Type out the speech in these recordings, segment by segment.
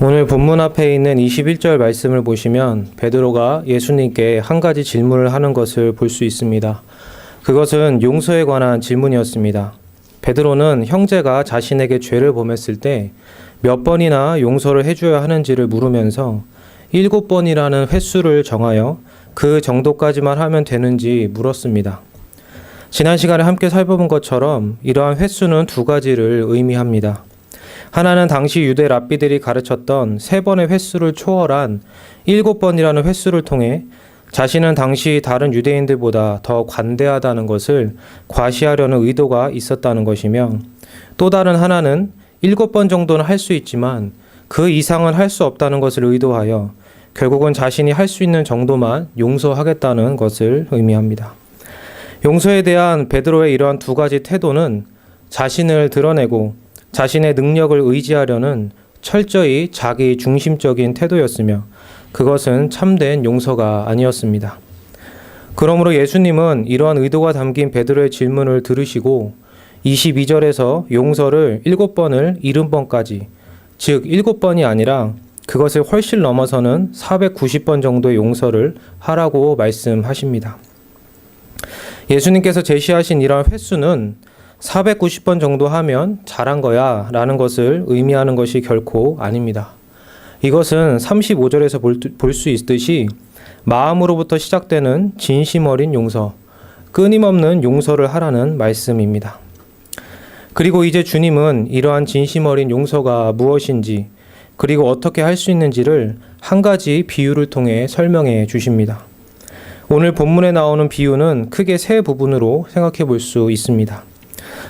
오늘 본문 앞에 있는 21절 말씀을 보시면 베드로가 예수님께 한 가지 질문을 하는 것을 볼 수 있습니다. 그것은 용서에 관한 질문이었습니다. 베드로는 형제가 자신에게 죄를 범했을 때 몇 번이나 용서를 해줘야 하는지를 물으면서 7번이라는 횟수를 정하여 그 정도까지만 하면 되는지 물었습니다. 지난 시간에 함께 살펴본 것처럼 이러한 횟수는 두 가지를 의미합니다. 하나는 당시 유대 랍비들이 가르쳤던 3번의 횟수를 초월한 7번이라는 횟수를 통해 자신은 당시 다른 유대인들보다 더 관대하다는 것을 과시하려는 의도가 있었다는 것이며, 또 다른 하나는 7번 정도는 할 수 있지만 그 이상은 할 수 없다는 것을 의도하여 결국은 자신이 할 수 있는 정도만 용서하겠다는 것을 의미합니다. 용서에 대한 베드로의 이러한 두 가지 태도는 자신을 드러내고 자신의 능력을 의지하려는 철저히 자기 중심적인 태도였으며, 그것은 참된 용서가 아니었습니다. 그러므로 예수님은 이러한 의도가 담긴 베드로의 질문을 들으시고 22절에서 용서를 7번을 70번까지, 즉 7번이 아니라 그것을 훨씬 넘어서는 490번 정도의 용서를 하라고 말씀하십니다. 예수님께서 제시하신 이러한 횟수는 490번 정도 하면 잘한 거야 라는 것을 의미하는 것이 결코 아닙니다. 이것은 35절에서 볼 수 있듯이 마음으로부터 시작되는 진심 어린 용서, 끊임없는 용서를 하라는 말씀입니다. 그리고 이제 주님은 이러한 진심 어린 용서가 무엇인지, 그리고 어떻게 할 수 있는지를 한 가지 비유를 통해 설명해 주십니다. 오늘 본문에 나오는 비유는 크게 세 부분으로 생각해 볼 수 있습니다.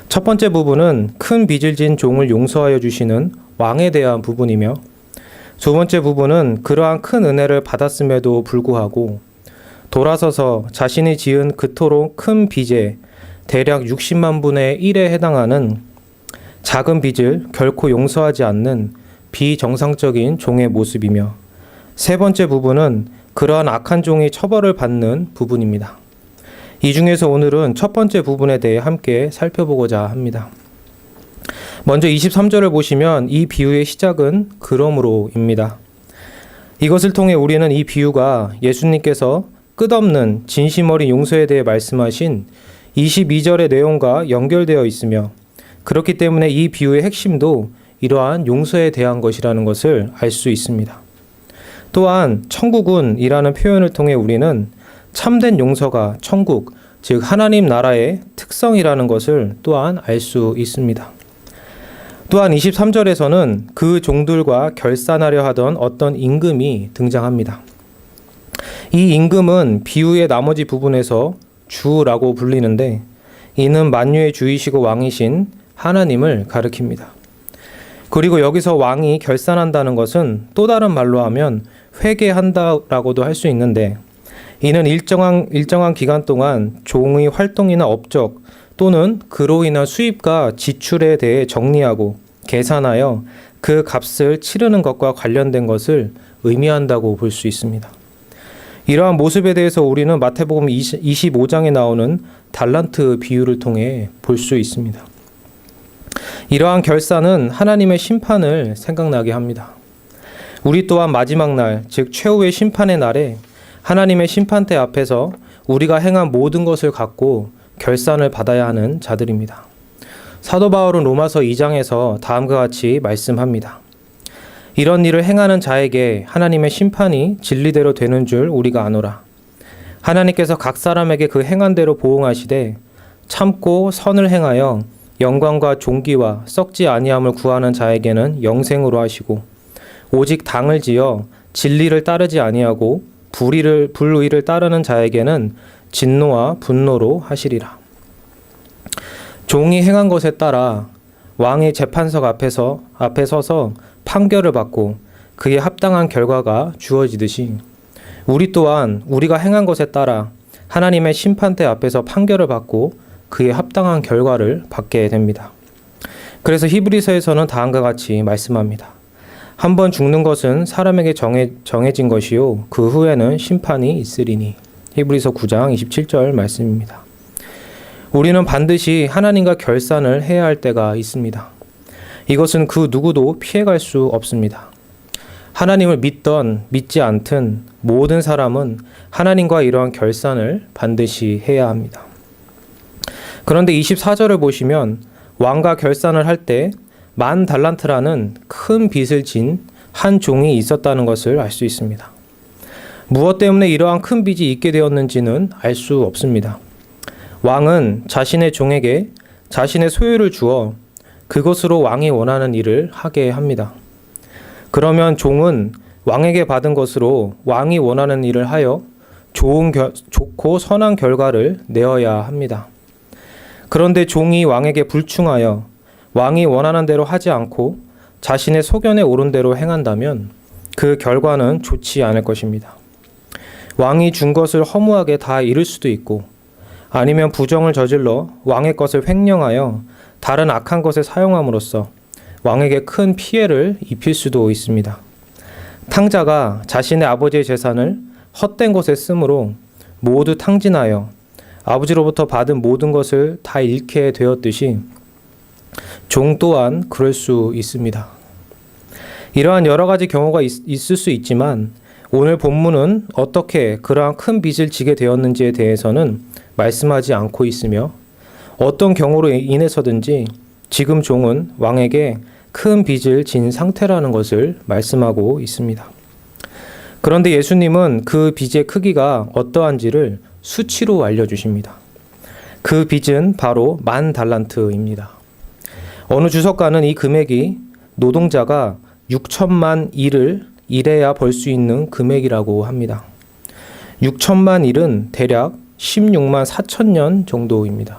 첫 번째 부분은 큰 빚을 진 종을 용서하여 주시는 왕에 대한 부분이며, 두 번째 부분은 그러한 큰 은혜를 받았음에도 불구하고 돌아서서 자신이 지은 그토록 큰 빚에 대략 60만 분의 1에 해당하는 작은 빚을 결코 용서하지 않는 비정상적인 종의 모습이며, 세 번째 부분은 그러한 악한 종이 처벌을 받는 부분입니다. 이 중에서 오늘은 첫 번째 부분에 대해 함께 살펴보고자 합니다. 먼저 23절을 보시면 이 비유의 시작은 그러므로입니다. 이것을 통해 우리는 이 비유가 예수님께서 끝없는 진심 어린 용서에 대해 말씀하신 22절의 내용과 연결되어 있으며, 그렇기 때문에 이 비유의 핵심도 이러한 용서에 대한 것이라는 것을 알 수 있습니다. 또한 천국은이라는 표현을 통해 우리는 참된 용서가 천국, 즉 하나님 나라의 특성이라는 것을 또한 알 수 있습니다. 또한 23절에서는 그 종들과 결산하려 하던 어떤 임금이 등장합니다. 이 임금은 비유의 나머지 부분에서 주라고 불리는데, 이는 만유의 주이시고 왕이신 하나님을 가리킵니다. 그리고 여기서 왕이 결산한다는 것은 또 다른 말로 하면 회계한다라고도 할 수 있는데, 이는 일정한 기간 동안 종의 활동이나 업적 또는 그로 인한 수입과 지출에 대해 정리하고 계산하여 그 값을 치르는 것과 관련된 것을 의미한다고 볼 수 있습니다. 이러한 모습에 대해서 우리는 마태복음 25장에 나오는 달란트 비유를 통해 볼 수 있습니다. 이러한 결산은 하나님의 심판을 생각나게 합니다. 우리 또한 마지막 날, 즉 최후의 심판의 날에 하나님의 심판대 앞에서 우리가 행한 모든 것을 갖고 결산을 받아야 하는 자들입니다. 사도 바울은 로마서 2장에서 다음과 같이 말씀합니다. 이런 일을 행하는 자에게 하나님의 심판이 진리대로 되는 줄 우리가 아노라. 하나님께서 각 사람에게 그 행한 대로 보응하시되 참고 선을 행하여 영광과 존귀와 썩지 아니함을 구하는 자에게는 영생으로 하시고, 오직 당을 지어 진리를 따르지 아니하고 불의를 따르는 자에게는 진노와 분노로 하시리라. 종이 행한 것에 따라 왕의 재판석 앞에 서서 판결을 받고 그에 합당한 결과가 주어지듯이, 우리 또한 우리가 행한 것에 따라 하나님의 심판대 앞에서 판결을 받고 그에 합당한 결과를 받게 됩니다. 그래서 히브리서에서는 다음과 같이 말씀합니다. 한번 죽는 것은 사람에게 정해진 것이요 그 후에는 심판이 있으리니. 히브리서 9장 27절 말씀입니다. 우리는 반드시 하나님과 결산을 해야 할 때가 있습니다. 이것은 그 누구도 피해갈 수 없습니다. 하나님을 믿던 믿지 않든 모든 사람은 하나님과 이러한 결산을 반드시 해야 합니다. 그런데 24절을 보시면 왕과 결산을 할 때 10,000달란트라는 큰 빚을 진 한 종이 있었다는 것을 알 수 있습니다. 무엇 때문에 이러한 큰 빚이 있게 되었는지는 알 수 없습니다. 왕은 자신의 종에게 자신의 소유를 주어 그것으로 왕이 원하는 일을 하게 합니다. 그러면 종은 왕에게 받은 것으로 왕이 원하는 일을 하여 좋고 선한 결과를 내어야 합니다. 그런데 종이 왕에게 불충하여 왕이 원하는 대로 하지 않고 자신의 소견에 오른 대로 행한다면 그 결과는 좋지 않을 것입니다. 왕이 준 것을 허무하게 다 잃을 수도 있고 아니면 부정을 저질러 왕의 것을 횡령하여 다른 악한 것에 사용함으로써 왕에게 큰 피해를 입힐 수도 있습니다. 탕자가 자신의 아버지의 재산을 헛된 것에 쓰므로 모두 탕진하여 아버지로부터 받은 모든 것을 다 잃게 되었듯이 종 또한 그럴 수 있습니다. 이러한 여러 가지 경우가 있을 수 있지만 오늘 본문은 어떻게 그러한 큰 빚을 지게 되었는지에 대해서는 말씀하지 않고 있으며 어떤 경우로 인해서든지 지금 종은 왕에게 큰 빚을 진 상태라는 것을 말씀하고 있습니다. 그런데 예수님은 그 빚의 크기가 어떠한지를 수치로 알려주십니다. 그 빚은 바로 10,000달란트입니다. 어느 주석가는 이 금액이 노동자가 6천만 일을 일해야 벌 수 있는 금액이라고 합니다. 6천만 일은 대략 16만 4천 년 정도입니다.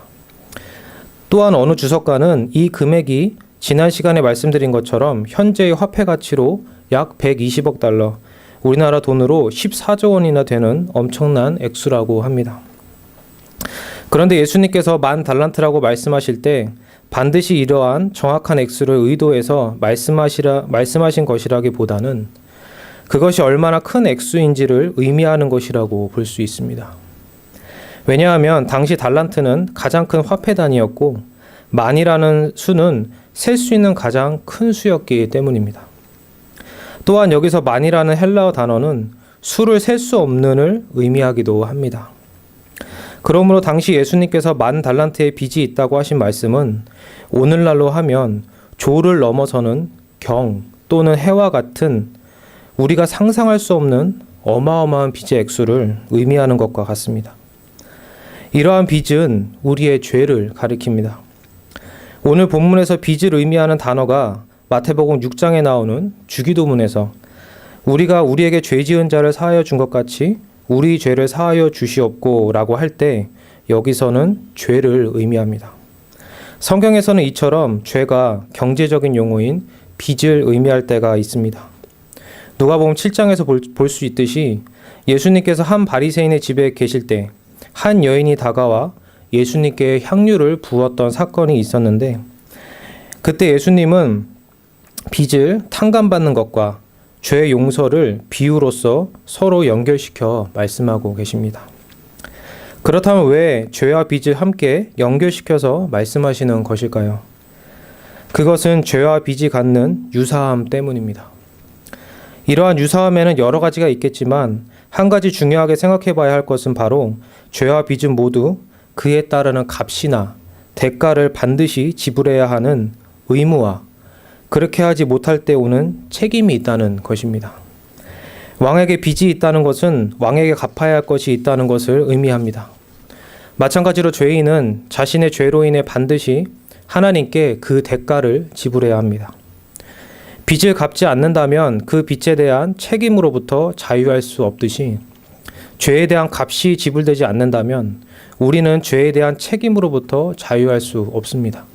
또한 어느 주석가는 이 금액이 지난 시간에 말씀드린 것처럼 현재의 화폐 가치로 약 120억 달러, 우리나라 돈으로 14조 원이나 되는 엄청난 액수라고 합니다. 그런데 예수님께서 10,000달란트라고 말씀하실 때 반드시 이러한 정확한 액수를 의도해서 말씀하신 것이라기보다는 그것이 얼마나 큰 액수인지를 의미하는 것이라고 볼 수 있습니다. 왜냐하면 당시 달란트는 가장 큰 화폐 단위였고 만이라는 수는 셀 수 있는 가장 큰 수였기 때문입니다. 또한 여기서 만이라는 헬라어 단어는 수를 셀 수 없는을 의미하기도 합니다. 그러므로 당시 예수님께서 10,000달란트의 빚이 있다고 하신 말씀은 오늘날로 하면 조를 넘어서는 경 또는 해와 같은 우리가 상상할 수 없는 어마어마한 빚의 액수를 의미하는 것과 같습니다. 이러한 빚은 우리의 죄를 가리킵니다. 오늘 본문에서 빚을 의미하는 단어가 마태복음 6장에 나오는 주기도문에서 우리가 우리에게 죄 지은 자를 사하여 준 것 같이 우리 죄를 사하여 주시옵고 라고 할 때 여기서는 죄를 의미합니다. 성경에서는 이처럼 죄가 경제적인 용어인 빚을 의미할 때가 있습니다. 누가복음 7장에서 볼 수 있듯이 예수님께서 한 바리새인의 집에 계실 때 한 여인이 다가와 예수님께 향유를 부었던 사건이 있었는데 그때 예수님은 빚을 탕감받는 것과 죄 용서를 비유로서 서로 연결시켜 말씀하고 계십니다. 그렇다면 왜 죄와 빚을 함께 연결시켜서 말씀하시는 것일까요? 그것은 죄와 빚이 갖는 유사함 때문입니다. 이러한 유사함에는 여러 가지가 있겠지만 한 가지 중요하게 생각해 봐야 할 것은 바로 죄와 빚은 모두 그에 따르는 값이나 대가를 반드시 지불해야 하는 의무와 그렇게 하지 못할 때 오는 책임이 있다는 것입니다. 왕에게 빚이 있다는 것은 왕에게 갚아야 할 것이 있다는 것을 의미합니다. 마찬가지로 죄인은 자신의 죄로 인해 반드시 하나님께 그 대가를 지불해야 합니다. 빚을 갚지 않는다면 그 빚에 대한 책임으로부터 자유할 수 없듯이 죄에 대한 값이 지불되지 않는다면 우리는 죄에 대한 책임으로부터 자유할 수 없습니다.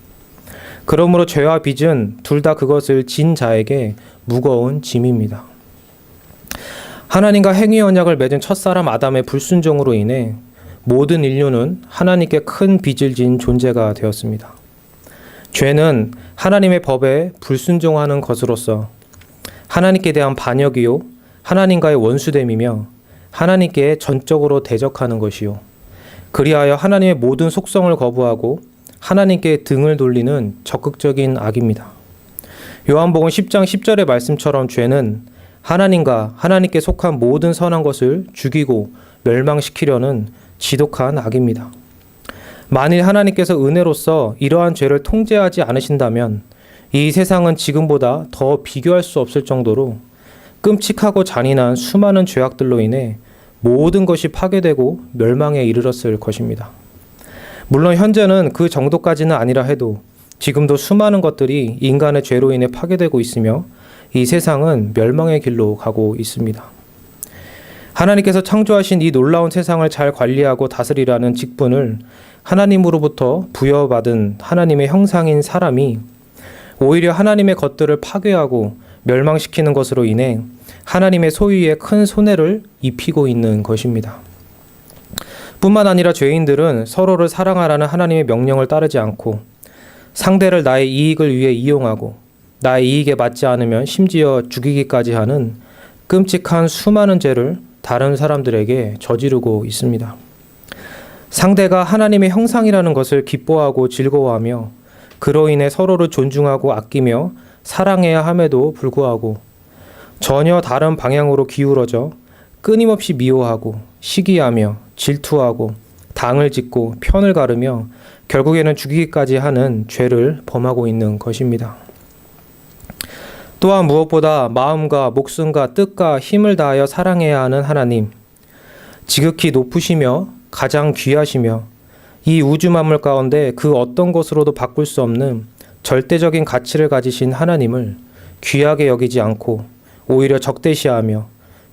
그러므로 죄와 빚은 둘 다 그것을 진 자에게 무거운 짐입니다. 하나님과 행위 언약을 맺은 첫사람 아담의 불순종으로 인해 모든 인류는 하나님께 큰 빚을 진 존재가 되었습니다. 죄는 하나님의 법에 불순종하는 것으로서 하나님께 대한 반역이요 하나님과의 원수됨이며 하나님께 전적으로 대적하는 것이요 그리하여 하나님의 모든 속성을 거부하고 하나님께 등을 돌리는 적극적인 악입니다. 요한복음 10장 10절의 말씀처럼 죄는 하나님과 하나님께 속한 모든 선한 것을 죽이고 멸망시키려는 지독한 악입니다. 만일 하나님께서 은혜로서 이러한 죄를 통제하지 않으신다면 이 세상은 지금보다 더 비교할 수 없을 정도로 끔찍하고 잔인한 수많은 죄악들로 인해 모든 것이 파괴되고 멸망에 이르렀을 것입니다. 물론 현재는 그 정도까지는 아니라 해도 지금도 수많은 것들이 인간의 죄로 인해 파괴되고 있으며 이 세상은 멸망의 길로 가고 있습니다. 하나님께서 창조하신 이 놀라운 세상을 잘 관리하고 다스리라는 직분을 하나님으로부터 부여받은 하나님의 형상인 사람이 오히려 하나님의 것들을 파괴하고 멸망시키는 것으로 인해 하나님의 소유에 큰 손해를 입히고 있는 것입니다. 뿐만 아니라 죄인들은 서로를 사랑하라는 하나님의 명령을 따르지 않고 상대를 나의 이익을 위해 이용하고 나의 이익에 맞지 않으면 심지어 죽이기까지 하는 끔찍한 수많은 죄를 다른 사람들에게 저지르고 있습니다. 상대가 하나님의 형상이라는 것을 기뻐하고 즐거워하며 그로 인해 서로를 존중하고 아끼며 사랑해야 함에도 불구하고 전혀 다른 방향으로 기울어져 끊임없이 미워하고 시기하며 질투하고 당을 짓고 편을 가르며 결국에는 죽이기까지 하는 죄를 범하고 있는 것입니다. 또한 무엇보다 마음과 목숨과 뜻과 힘을 다하여 사랑해야 하는 하나님, 지극히 높으시며 가장 귀하시며 이 우주 만물 가운데 그 어떤 것으로도 바꿀 수 없는 절대적인 가치를 가지신 하나님을 귀하게 여기지 않고 오히려 적대시하며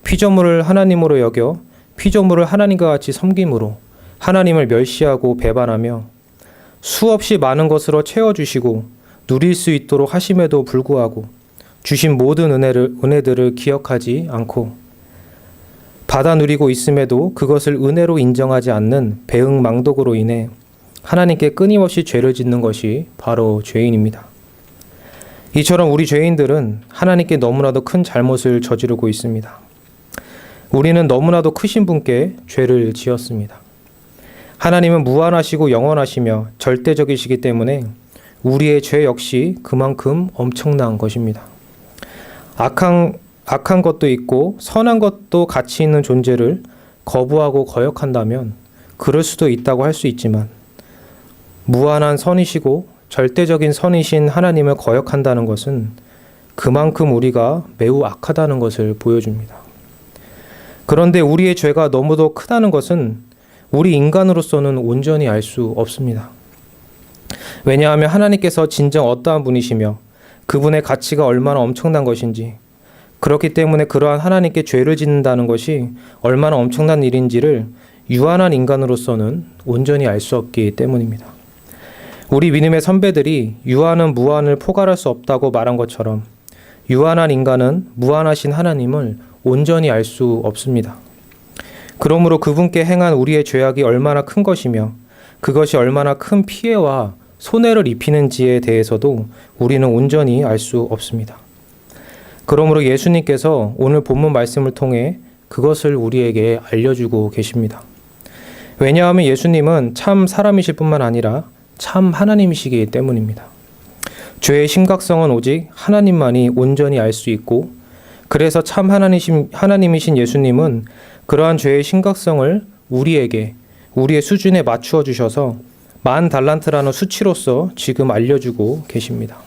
피조물을 하나님으로 여겨 피조물을 하나님과 같이 섬김으로 하나님을 멸시하고 배반하며 수없이 많은 것으로 채워주시고 누릴 수 있도록 하심에도 불구하고 주신 모든 은혜들을 기억하지 않고 받아 누리고 있음에도 그것을 은혜로 인정하지 않는 배은망덕으로 인해 하나님께 끊임없이 죄를 짓는 것이 바로 죄인입니다. 이처럼 우리 죄인들은 하나님께 너무나도 큰 잘못을 저지르고 있습니다. 우리는 너무나도 크신 분께 죄를 지었습니다. 하나님은 무한하시고 영원하시며 절대적이시기 때문에 우리의 죄 역시 그만큼 엄청난 것입니다. 악한 것도 있고 선한 것도 가치 있는 존재를 거부하고 거역한다면 그럴 수도 있다고 할 수 있지만 무한한 선이시고 절대적인 선이신 하나님을 거역한다는 것은 그만큼 우리가 매우 악하다는 것을 보여줍니다. 그런데 우리의 죄가 너무도 크다는 것은 우리 인간으로서는 온전히 알 수 없습니다. 왜냐하면 하나님께서 진정 어떠한 분이시며 그분의 가치가 얼마나 엄청난 것인지, 그렇기 때문에 그러한 하나님께 죄를 짓는다는 것이 얼마나 엄청난 일인지를 유한한 인간으로서는 온전히 알 수 없기 때문입니다. 우리 믿음의 선배들이 유한은 무한을 포괄할 수 없다고 말한 것처럼 유한한 인간은 무한하신 하나님을 온전히 알 수 없습니다. 그러므로 그분께 행한 우리의 죄악이 얼마나 큰 것이며 그것이 얼마나 큰 피해와 손해를 입히는지에 대해서도 우리는 온전히 알 수 없습니다. 그러므로 예수님께서 오늘 본문 말씀을 통해 그것을 우리에게 알려주고 계십니다. 왜냐하면 예수님은 참 사람이실 뿐만 아니라 참 하나님이시기 때문입니다. 죄의 심각성은 오직 하나님만이 온전히 알 수 있고, 그래서 참 하나님이신 예수님은 그러한 죄의 심각성을 우리에게 우리의 수준에 맞추어 주셔서 10,000달란트라는 수치로서 지금 알려주고 계십니다.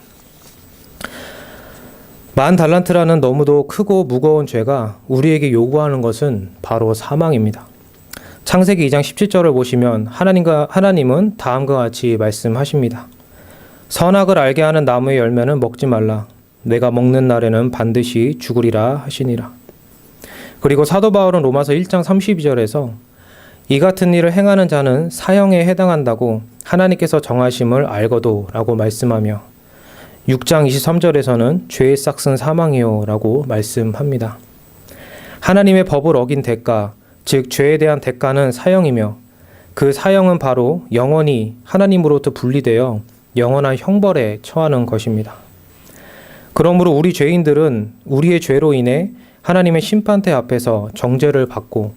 10,000달란트라는 너무도 크고 무거운 죄가 우리에게 요구하는 것은 바로 사망입니다. 창세기 2장 17절을 보시면 하나님은 다음과 같이 말씀하십니다. 선악을 알게 하는 나무의 열매는 먹지 말라. 내가 먹는 날에는 반드시 죽으리라 하시니라. 그리고 사도 바울은 로마서 1장 32절에서 이 같은 일을 행하는 자는 사형에 해당한다고 하나님께서 정하심을 알거도 라고 말씀하며 6장 23절에서는 죄의 싹은 사망이요 라고 말씀합니다. 하나님의 법을 어긴 대가, 즉 죄에 대한 대가는 사형이며 그 사형은 바로 영원히 하나님으로부터 분리되어 영원한 형벌에 처하는 것입니다. 그러므로 우리 죄인들은 우리의 죄로 인해 하나님의 심판대 앞에서 정죄를 받고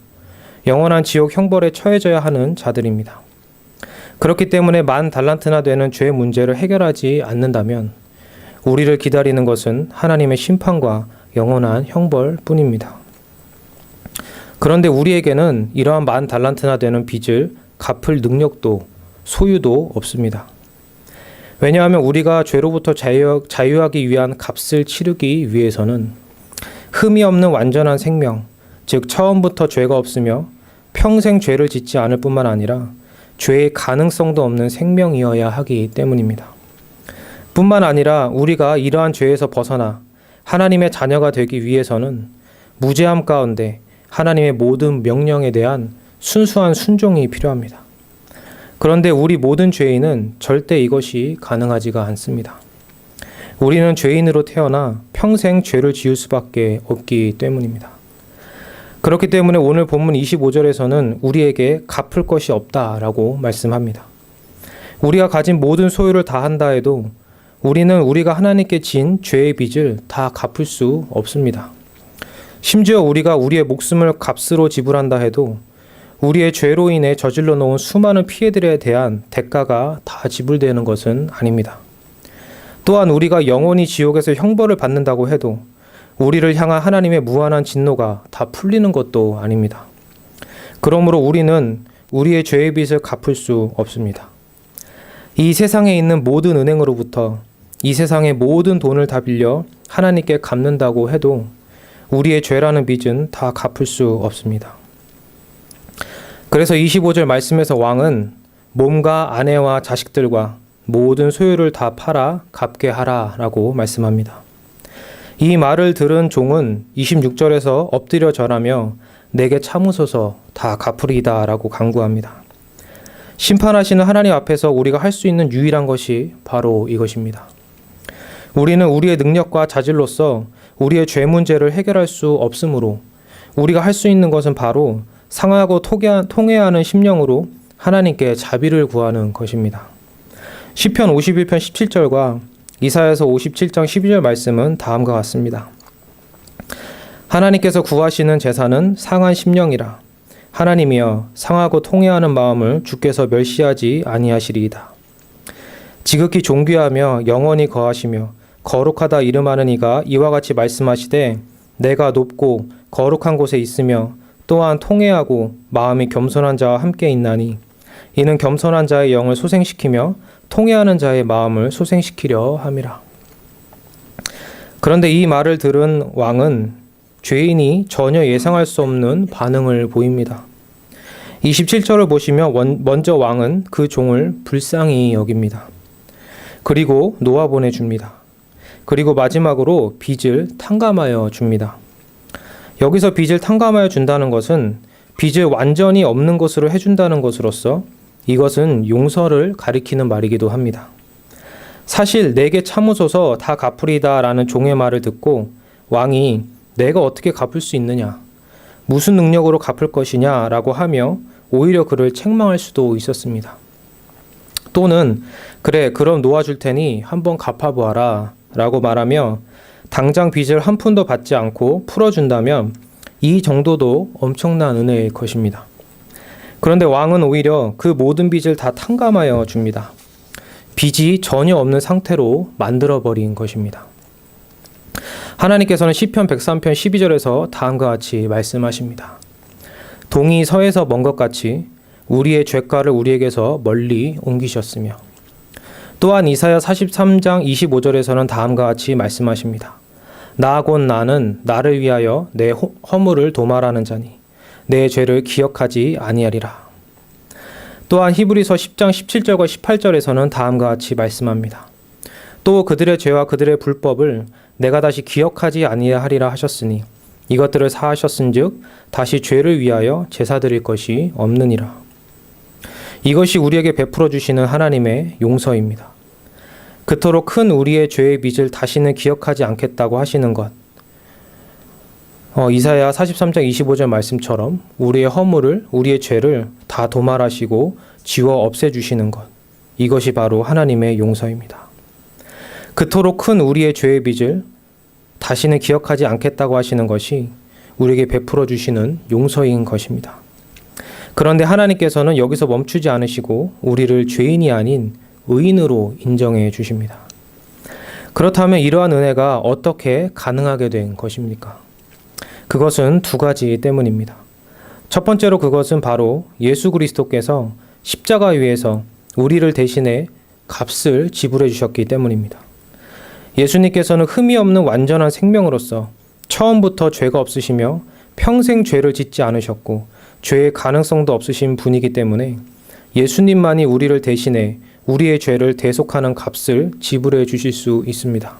영원한 지옥 형벌에 처해져야 하는 자들입니다. 그렇기 때문에 10,000달란트나 되는 죄 문제를 해결하지 않는다면 우리를 기다리는 것은 하나님의 심판과 영원한 형벌뿐입니다. 그런데 우리에게는 이러한 10,000달란트나 되는 빚을 갚을 능력도 소유도 없습니다. 왜냐하면 우리가 죄로부터 자유하기 위한 값을 치르기 위해서는 흠이 없는 완전한 생명, 즉 처음부터 죄가 없으며 평생 죄를 짓지 않을 뿐만 아니라 죄의 가능성도 없는 생명이어야 하기 때문입니다. 뿐만 아니라 우리가 이러한 죄에서 벗어나 하나님의 자녀가 되기 위해서는 무죄함 가운데 하나님의 모든 명령에 대한 순수한 순종이 필요합니다. 그런데 우리 모든 죄인은 절대 이것이 가능하지가 않습니다. 우리는 죄인으로 태어나 평생 죄를 지을 수밖에 없기 때문입니다. 그렇기 때문에 오늘 본문 25절에서는 우리에게 갚을 것이 없다라고 말씀합니다. 우리가 가진 모든 소유를 다 한다 해도 우리는 우리가 하나님께 진 죄의 빚을 다 갚을 수 없습니다. 심지어 우리가 우리의 목숨을 값으로 지불한다 해도 우리의 죄로 인해 저질러 놓은 수많은 피해들에 대한 대가가 다 지불되는 것은 아닙니다. 또한 우리가 영원히 지옥에서 형벌을 받는다고 해도 우리를 향한 하나님의 무한한 진노가 다 풀리는 것도 아닙니다. 그러므로 우리는 우리의 죄의 빚을 갚을 수 없습니다. 이 세상에 있는 모든 은행으로부터 이 세상의 모든 돈을 다 빌려 하나님께 갚는다고 해도 우리의 죄라는 빚은 다 갚을 수 없습니다. 그래서 25절 말씀에서 왕은 몸과 아내와 자식들과 모든 소유를 다 팔아 갚게 하라 라고 말씀합니다. 이 말을 들은 종은 26절에서 엎드려 절하며 내게 참으소서 다 갚으리이다 라고 간구합니다. 심판하시는 하나님 앞에서 우리가 할 수 있는 유일한 것이 바로 이것입니다. 우리는 우리의 능력과 자질로서 우리의 죄 문제를 해결할 수 없으므로 우리가 할 수 있는 것은 바로 상하고 통회하는 심령으로 하나님께 자비를 구하는 것입니다. 시편 51편 17절과 이사야서 57장 12절 말씀은 다음과 같습니다. 하나님께서 구하시는 제사는 상한 심령이라. 하나님이여 상하고 통회하는 마음을 주께서 멸시하지 아니하시리이다. 지극히 존귀하며 영원히 거하시며 거룩하다 이름하는 이가 이와 같이 말씀하시되 내가 높고 거룩한 곳에 있으며 또한 통회하고 마음이 겸손한 자와 함께 있나니 이는 겸손한 자의 영을 소생시키며 통회하는 자의 마음을 소생시키려 함이라. 그런데 이 말을 들은 왕은 죄인이 전혀 예상할 수 없는 반응을 보입니다. 27절을 보시면 먼저 왕은 그 종을 불쌍히 여깁니다. 그리고 놓아보내 줍니다. 그리고 마지막으로 빚을 탕감하여 줍니다. 여기서 빚을 탕감하여 준다는 것은 빚을 완전히 없는 것으로 해준다는 것으로서 이것은 용서를 가리키는 말이기도 합니다. 사실 내게 참으소서 다 갚으리다 라는 종의 말을 듣고 왕이 내가 어떻게 갚을 수 있느냐, 무슨 능력으로 갚을 것이냐 라고 하며 오히려 그를 책망할 수도 있었습니다. 또는 그래 그럼 놓아줄 테니 한번 갚아보아라 라고 말하며 당장 빚을 한 푼도 받지 않고 풀어준다면 이 정도도 엄청난 은혜일 것입니다. 그런데 왕은 오히려 그 모든 빚을 다 탕감하여 줍니다. 빚이 전혀 없는 상태로 만들어버린 것입니다. 하나님께서는 시편 103편 12절에서 다음과 같이 말씀하십니다. 동이 서에서 먼 것 같이 우리의 죄가를 우리에게서 멀리 옮기셨으며 또한 이사야 43장 25절에서는 다음과 같이 말씀하십니다. 나 곧 나는 나를 위하여 내 허물을 도말하는 자니 내 죄를 기억하지 아니하리라. 또한 히브리서 10장 17절과 18절에서는 다음과 같이 말씀합니다. 또 그들의 죄와 그들의 불법을 내가 다시 기억하지 아니하리라 하셨으니 이것들을 사하셨은즉 다시 죄를 위하여 제사 드릴 것이 없느니라. 이것이 우리에게 베풀어 주시는 하나님의 용서입니다. 그토록 큰 우리의 죄의 빚을 다시는 기억하지 않겠다고 하시는 것. 이사야 43장 25절 말씀처럼 우리의 허물을, 우리의 죄를 다 도말하시고 지워 없애주시는 것. 이것이 바로 하나님의 용서입니다. 그토록 큰 우리의 죄의 빚을 다시는 기억하지 않겠다고 하시는 것이 우리에게 베풀어 주시는 용서인 것입니다. 그런데 하나님께서는 여기서 멈추지 않으시고 우리를 죄인이 아닌 의인으로 인정해 주십니다. 그렇다면 이러한 은혜가 어떻게 가능하게 된 것입니까? 그것은 두 가지 때문입니다. 첫 번째로 그것은 바로 예수 그리스도께서 십자가 위에서 우리를 대신해 값을 지불해 주셨기 때문입니다. 예수님께서는 흠이 없는 완전한 생명으로서 처음부터 죄가 없으시며 평생 죄를 짓지 않으셨고 죄의 가능성도 없으신 분이기 때문에 예수님만이 우리를 대신해 우리의 죄를 대속하는 값을 지불해 주실 수 있습니다.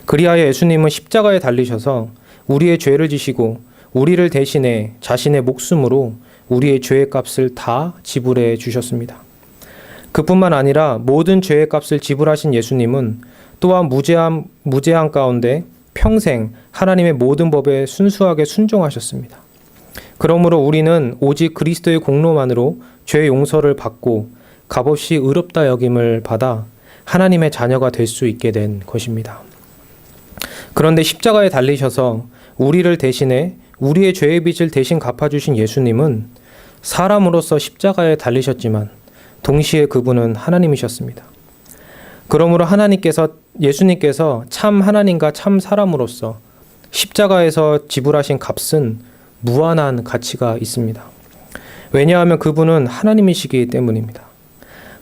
그리하여 예수님은 십자가에 달리셔서 우리의 죄를 지시고 우리를 대신해 자신의 목숨으로 우리의 죄의 값을 다 지불해 주셨습니다. 그뿐만 아니라 모든 죄의 값을 지불하신 예수님은 또한 무죄함 가운데 평생 하나님의 모든 법에 순수하게 순종하셨습니다. 그러므로 우리는 오직 그리스도의 공로만으로 죄의 용서를 받고 값없이 의롭다 여김을 받아 하나님의 자녀가 될 수 있게 된 것입니다. 그런데 십자가에 달리셔서 우리를 대신해 우리의 죄의 빚을 대신 갚아주신 예수님은 사람으로서 십자가에 달리셨지만 동시에 그분은 하나님이셨습니다. 그러므로 예수님께서 참 하나님과 참 사람으로서 십자가에서 지불하신 값은 무한한 가치가 있습니다. 왜냐하면 그분은 하나님이시기 때문입니다.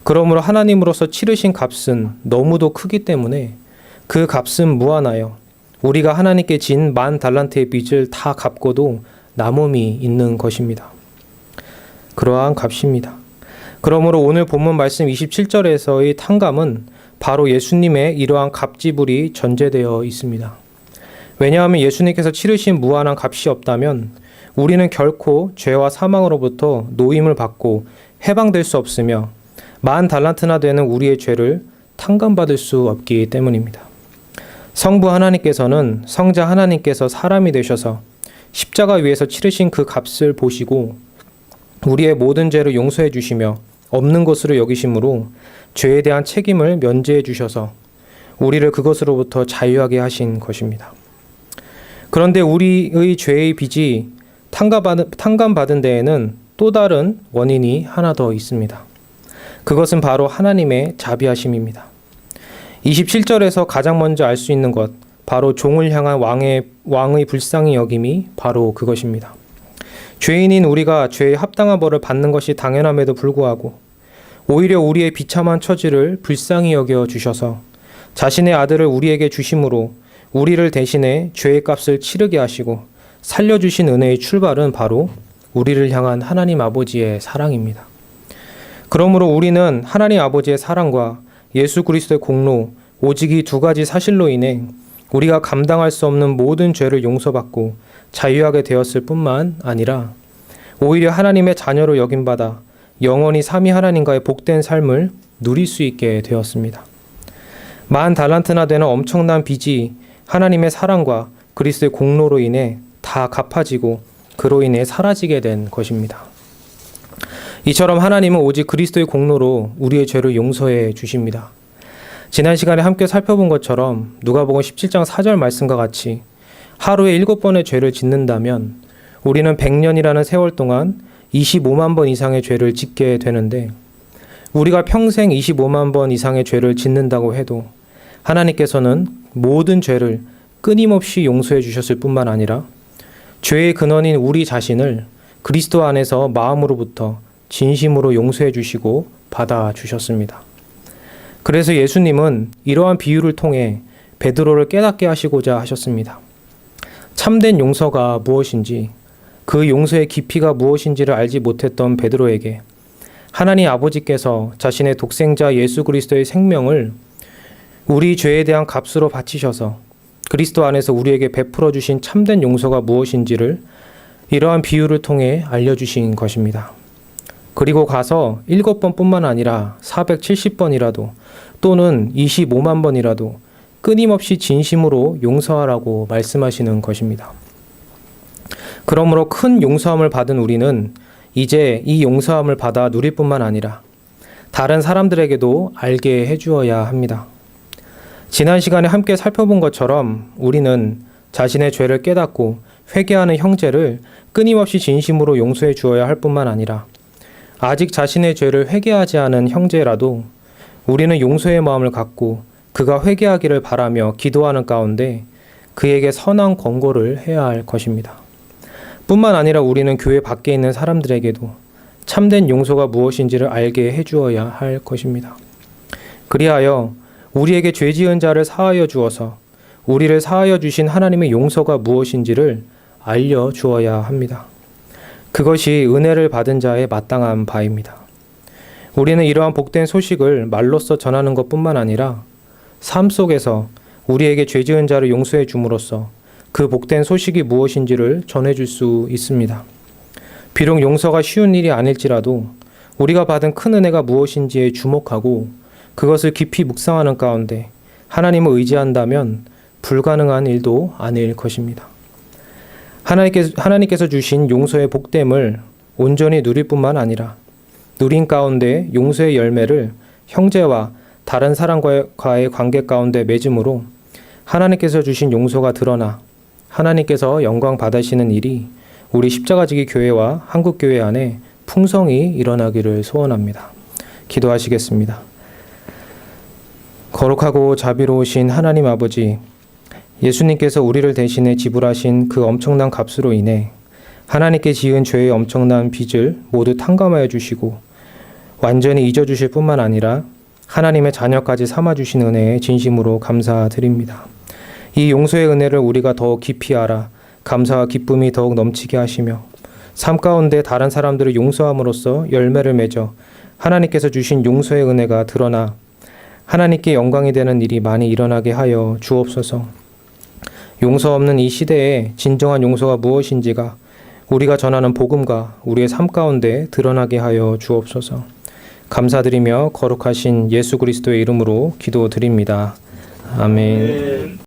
그러므로 하나님으로서 치르신 값은 너무도 크기 때문에 그 값은 무한하여 우리가 하나님께 진 10,000달란트의 빚을 다 갚고도 남음이 있는 것입니다. 그러한 값입니다. 그러므로 오늘 본문 말씀 27절에서의 탕감은 바로 예수님의 이러한 값지불이 전제되어 있습니다. 왜냐하면 예수님께서 치르신 무한한 값이 없다면 우리는 결코 죄와 사망으로부터 노임을 받고 해방될 수 없으며 10,000달란트나 되는 우리의 죄를 탕감받을 수 없기 때문입니다. 성부 하나님께서는 성자 하나님께서 사람이 되셔서 십자가 위에서 치르신 그 값을 보시고 우리의 모든 죄를 용서해 주시며 없는 것으로 여기심으로 죄에 대한 책임을 면제해 주셔서 우리를 그것으로부터 자유하게 하신 것입니다. 그런데 우리의 죄의 빚이 탕감받은 데에는 또 다른 원인이 하나 더 있습니다. 그것은 바로 하나님의 자비하심입니다. 27절에서 가장 먼저 알 수 있는 것, 바로 종을 향한 왕의 불쌍히 여김이 바로 그것입니다. 죄인인 우리가 죄에 합당한 벌을 받는 것이 당연함에도 불구하고 오히려 우리의 비참한 처지를 불쌍히 여겨 주셔서 자신의 아들을 우리에게 주심으로 우리를 대신해 죄의 값을 치르게 하시고 살려주신 은혜의 출발은 바로 우리를 향한 하나님 아버지의 사랑입니다. 그러므로 우리는 하나님 아버지의 사랑과 예수 그리스도의 공로, 오직 이 두 가지 사실로 인해 우리가 감당할 수 없는 모든 죄를 용서받고 자유하게 되었을 뿐만 아니라 오히려 하나님의 자녀로 여김받아 영원히 삼위 하나님과의 복된 삶을 누릴 수 있게 되었습니다. 10,000달란트나 되는 엄청난 빚이 하나님의 사랑과 그리스도의 공로로 인해 다 갚아지고 그로 인해 사라지게 된 것입니다. 이처럼 하나님은 오직 그리스도의 공로로 우리의 죄를 용서해 주십니다. 지난 시간에 함께 살펴본 것처럼 누가복음 17장 4절 말씀과 같이 하루에 7번의 죄를 짓는다면 우리는 100년이라는 세월 동안 25만 번 이상의 죄를 짓게 되는데 우리가 평생 25만 번 이상의 죄를 짓는다고 해도 하나님께서는 모든 죄를 끊임없이 용서해 주셨을 뿐만 아니라 죄의 근원인 우리 자신을 그리스도 안에서 마음으로부터 진심으로 용서해 주시고 받아 주셨습니다. 그래서 예수님은 이러한 비유를 통해 베드로를 깨닫게 하시고자 하셨습니다. 참된 용서가 무엇인지, 그 용서의 깊이가 무엇인지를 알지 못했던 베드로에게 하나님 아버지께서 자신의 독생자 예수 그리스도의 생명을 우리 죄에 대한 값으로 바치셔서 그리스도 안에서 우리에게 베풀어 주신 참된 용서가 무엇인지를 이러한 비유를 통해 알려주신 것입니다. 그리고 가서 7번뿐만 아니라 470번이라도 또는 25만 번이라도 끊임없이 진심으로 용서하라고 말씀하시는 것입니다. 그러므로 큰 용서함을 받은 우리는 이제 이 용서함을 받아 누릴 뿐만 아니라 다른 사람들에게도 알게 해주어야 합니다. 지난 시간에 함께 살펴본 것처럼 우리는 자신의 죄를 깨닫고 회개하는 형제를 끊임없이 진심으로 용서해 주어야 할 뿐만 아니라 아직 자신의 죄를 회개하지 않은 형제라도 우리는 용서의 마음을 갖고 그가 회개하기를 바라며 기도하는 가운데 그에게 선한 권고를 해야 할 것입니다. 뿐만 아니라 우리는 교회 밖에 있는 사람들에게도 참된 용서가 무엇인지를 알게 해주어야 할 것입니다. 그리하여 우리에게 죄 지은 자를 사하여 주어서 우리를 사하여 주신 하나님의 용서가 무엇인지를 알려주어야 합니다. 그것이 은혜를 받은 자의 마땅한 바입니다. 우리는 이러한 복된 소식을 말로써 전하는 것뿐만 아니라 삶 속에서 우리에게 죄 지은 자를 용서해 줌으로써 그 복된 소식이 무엇인지를 전해줄 수 있습니다. 비록 용서가 쉬운 일이 아닐지라도 우리가 받은 큰 은혜가 무엇인지에 주목하고 그것을 깊이 묵상하는 가운데 하나님을 의지한다면 불가능한 일도 아닐 것입니다. 하나님께서 주신 용서의 복됨을 온전히 누릴 뿐만 아니라 누린 가운데 용서의 열매를 형제와 다른 사람과의 관계 가운데 맺음으로 하나님께서 주신 용서가 드러나 하나님께서 영광 받으시는 일이 우리 십자가지기 교회와 한국교회 안에 풍성히 일어나기를 소원합니다. 기도하시겠습니다. 거룩하고 자비로우신 하나님 아버지, 예수님께서 우리를 대신해 지불하신 그 엄청난 값으로 인해 하나님께 지은 죄의 엄청난 빚을 모두 탕감하여 주시고 완전히 잊어주실 뿐만 아니라 하나님의 자녀까지 삼아주신 은혜에 진심으로 감사드립니다. 이 용서의 은혜를 우리가 더욱 깊이 알아 감사와 기쁨이 더욱 넘치게 하시며 삶 가운데 다른 사람들을 용서함으로써 열매를 맺어 하나님께서 주신 용서의 은혜가 드러나 하나님께 영광이 되는 일이 많이 일어나게 하여 주옵소서. 용서 없는 이 시대에 진정한 용서가 무엇인지가 우리가 전하는 복음과 우리의 삶 가운데 드러나게 하여 주옵소서. 감사드리며 거룩하신 예수 그리스도의 이름으로 기도드립니다. 아멘.